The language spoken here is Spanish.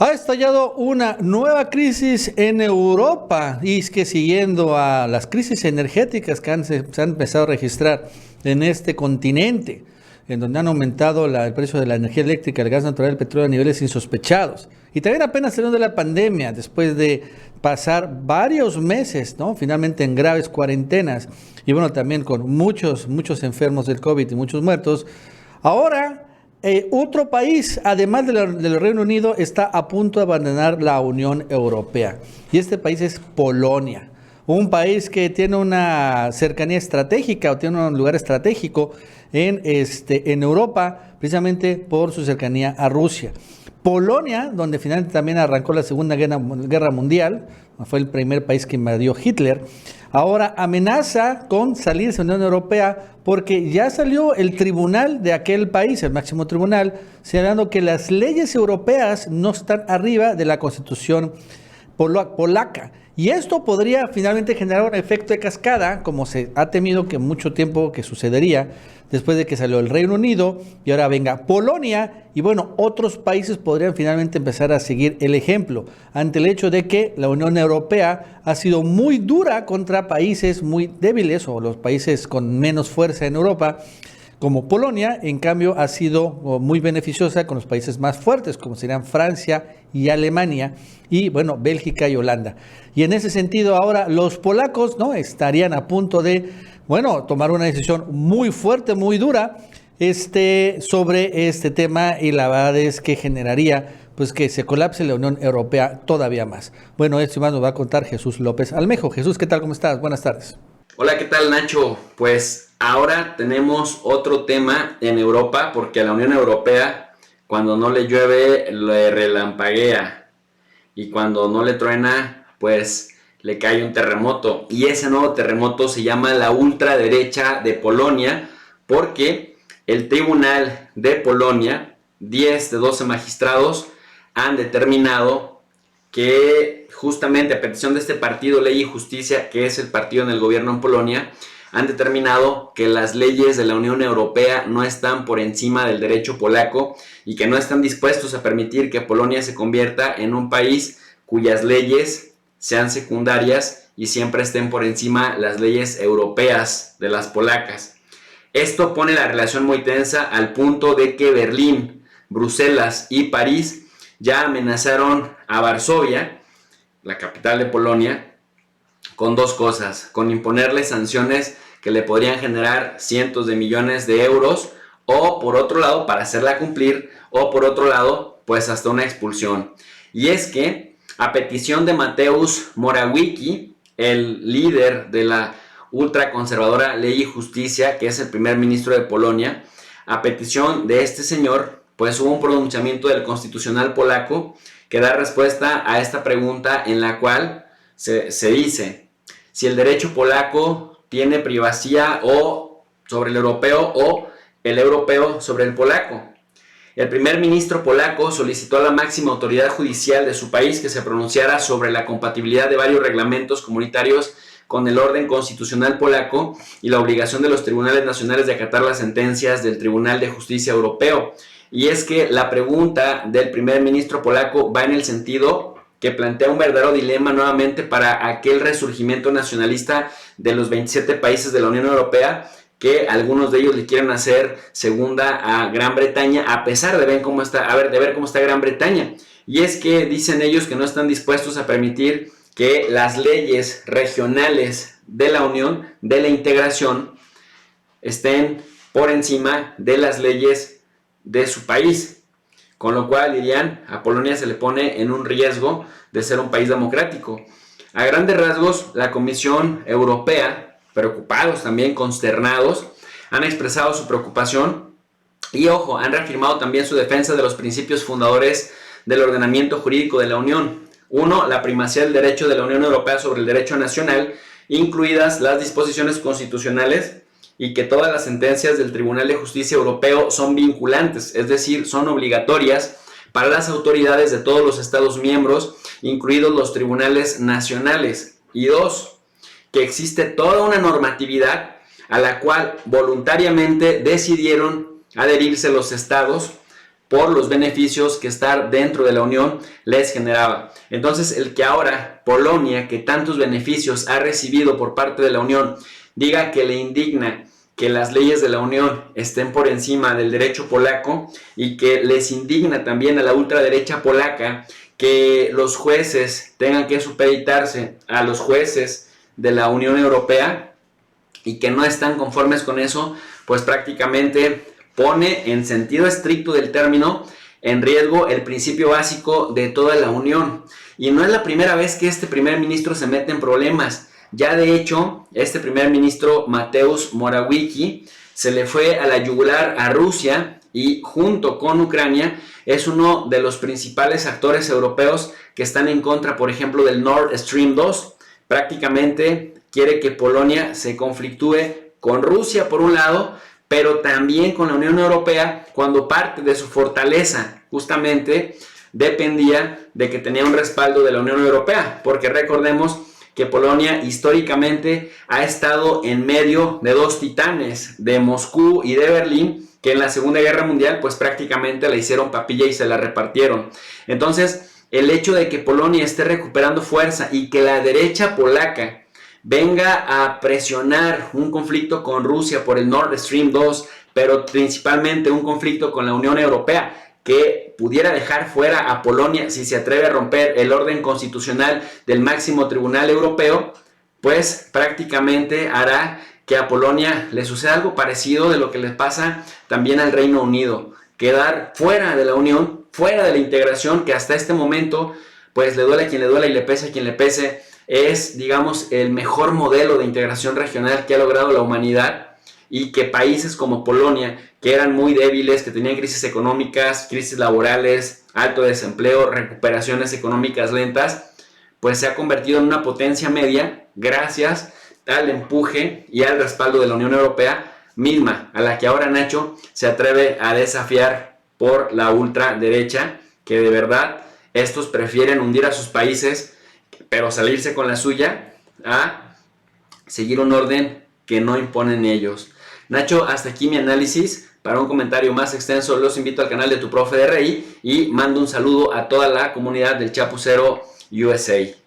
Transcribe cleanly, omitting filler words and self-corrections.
Ha estallado una nueva crisis en Europa y es que siguiendo a las crisis energéticas que se han empezado a registrar en este continente, en donde han aumentado el precio de la energía eléctrica, el gas natural, el petróleo a niveles insospechados. Y también apenas saliendo de la pandemia, después de pasar varios meses, ¿no? Finalmente en graves cuarentenas y bueno, también con muchos enfermos del COVID y muchos muertos. Ahora otro país, además del Reino Unido, está a punto de abandonar la Unión Europea. Y este país es Polonia, un país que tiene una cercanía estratégica o tiene un lugar estratégico en Europa, precisamente por su cercanía a Rusia. Polonia, donde finalmente también arrancó la Segunda Guerra Mundial, fue el primer país que invadió Hitler, ahora amenaza con salirse de la Unión Europea porque ya salió el tribunal de aquel país, el máximo tribunal, señalando que las leyes europeas no están arriba de la Constitución polaca. Y esto podría finalmente generar un efecto de cascada, como se ha temido que mucho tiempo que sucedería después de que salió el Reino Unido y ahora venga Polonia y bueno, otros países podrían finalmente empezar a seguir el ejemplo ante el hecho de que la Unión Europea ha sido muy dura contra países muy débiles o los países con menos fuerza en Europa, como Polonia. En cambio ha sido muy beneficiosa con los países más fuertes, como serían Francia y Alemania, y bueno, Bélgica y Holanda. Y en ese sentido ahora los polacos, ¿no?, estarían a punto de, bueno, tomar una decisión muy fuerte, muy dura, sobre este tema, y la verdad es que generaría pues que se colapse la Unión Europea todavía más. Bueno, esto y más nos va a contar Jesús López Almejo. Jesús, ¿qué tal? ¿Cómo estás? Buenas tardes. Hola, ¿qué tal, Nacho? Pues ahora tenemos otro tema en Europa, porque a la Unión Europea, cuando no le llueve, le relampaguea, y cuando no le truena, pues le cae un terremoto. Y ese nuevo terremoto se llama la ultraderecha de Polonia, porque el Tribunal de Polonia, 10 de 12 magistrados, han determinado que justamente a petición de este partido Ley y Justicia, que es el partido en el gobierno en Polonia, han determinado que las leyes de la Unión Europea no están por encima del derecho polaco y que no están dispuestos a permitir que Polonia se convierta en un país cuyas leyes sean secundarias y siempre estén por encima las leyes europeas de las polacas. Esto pone la relación muy tensa al punto de que Berlín, Bruselas y París ya amenazaron a Varsovia, la capital de Polonia, con dos cosas: con imponerle sanciones que le podrían generar cientos de millones de euros, o por otro lado, para hacerla cumplir, o por otro lado, pues hasta una expulsión. Y es que, a petición de Mateusz Morawiecki, el líder de la ultraconservadora Ley y Justicia, que es el primer ministro de Polonia, a petición de este señor, pues hubo un pronunciamiento del Constitucional polaco que da respuesta a esta pregunta, en la cual se dice si el derecho polaco tiene primacía o sobre el europeo, o el europeo sobre el polaco. El primer ministro polaco solicitó a la máxima autoridad judicial de su país que se pronunciara sobre la compatibilidad de varios reglamentos comunitarios con el orden constitucional polaco y la obligación de los tribunales nacionales de acatar las sentencias del Tribunal de Justicia Europeo. Y es que la pregunta del primer ministro polaco va en el sentido que plantea un verdadero dilema nuevamente para aquel resurgimiento nacionalista de los 27 países de la Unión Europea, que algunos de ellos le quieren hacer segunda a Gran Bretaña, a pesar de ver cómo está Gran Bretaña. Y es que dicen ellos que no están dispuestos a permitir que las leyes regionales de la Unión, de la integración, estén por encima de las leyes de su país. Con lo cual, dirían, a Polonia se le pone en un riesgo de ser un país democrático. A grandes rasgos, la Comisión Europea, preocupados también, consternados, han expresado su preocupación y, ojo, han reafirmado también su defensa de los principios fundadores del ordenamiento jurídico de la Unión. Uno, la primacía del derecho de la Unión Europea sobre el derecho nacional, incluidas las disposiciones constitucionales, y que todas las sentencias del Tribunal de Justicia Europeo son vinculantes, es decir, son obligatorias para las autoridades de todos los Estados miembros, incluidos los tribunales nacionales. Y dos, que existe toda una normatividad a la cual voluntariamente decidieron adherirse los estados por los beneficios que estar dentro de la Unión les generaba. Entonces, el que ahora Polonia, que tantos beneficios ha recibido por parte de la Unión, diga que le indigna que las leyes de la Unión estén por encima del derecho polaco, y que les indigna también a la ultraderecha polaca que los jueces tengan que supeditarse a los jueces de la Unión Europea, y que no están conformes con eso, pues prácticamente pone en sentido estricto del término en riesgo el principio básico de toda la Unión. Y no es la primera vez que este primer ministro se mete en problemas. Ya de hecho, este primer ministro Mateusz Morawiecki se le fue a la yugular a Rusia, y junto con Ucrania es uno de los principales actores europeos que están en contra, por ejemplo, del Nord Stream 2. Prácticamente quiere que Polonia se conflictúe con Rusia por un lado, pero también con la Unión Europea, cuando parte de su fortaleza justamente dependía de que tenía un respaldo de la Unión Europea, porque recordemos que Polonia históricamente ha estado en medio de dos titanes, de Moscú y de Berlín, que en la Segunda Guerra Mundial pues prácticamente la hicieron papilla y se la repartieron. Entonces, el hecho de que Polonia esté recuperando fuerza y que la derecha polaca venga a presionar un conflicto con Rusia por el Nord Stream 2, pero principalmente un conflicto con la Unión Europea, que pudiera dejar fuera a Polonia si se atreve a romper el orden constitucional del máximo tribunal europeo, pues prácticamente hará que a Polonia le suceda algo parecido de lo que le pasa también al Reino Unido, quedar fuera de la Unión, fuera de la integración, que hasta este momento pues le duele a quien le duele y le pese a quien le pese, es, digamos, el mejor modelo de integración regional que ha logrado la humanidad, y que países como Polonia, que eran muy débiles, que tenían crisis económicas, crisis laborales, alto desempleo, recuperaciones económicas lentas, pues se ha convertido en una potencia media gracias al empuje y al respaldo de la Unión Europea misma, a la que ahora Nacho se atreve a desafiar por la ultraderecha, que de verdad estos prefieren hundir a sus países, pero salirse con la suya, a seguir un orden que no imponen ellos. Nacho, hasta aquí mi análisis. Para un comentario más extenso los invito al canal de Tu Profe de RI, y mando un saludo a toda la comunidad del Chapucero USA.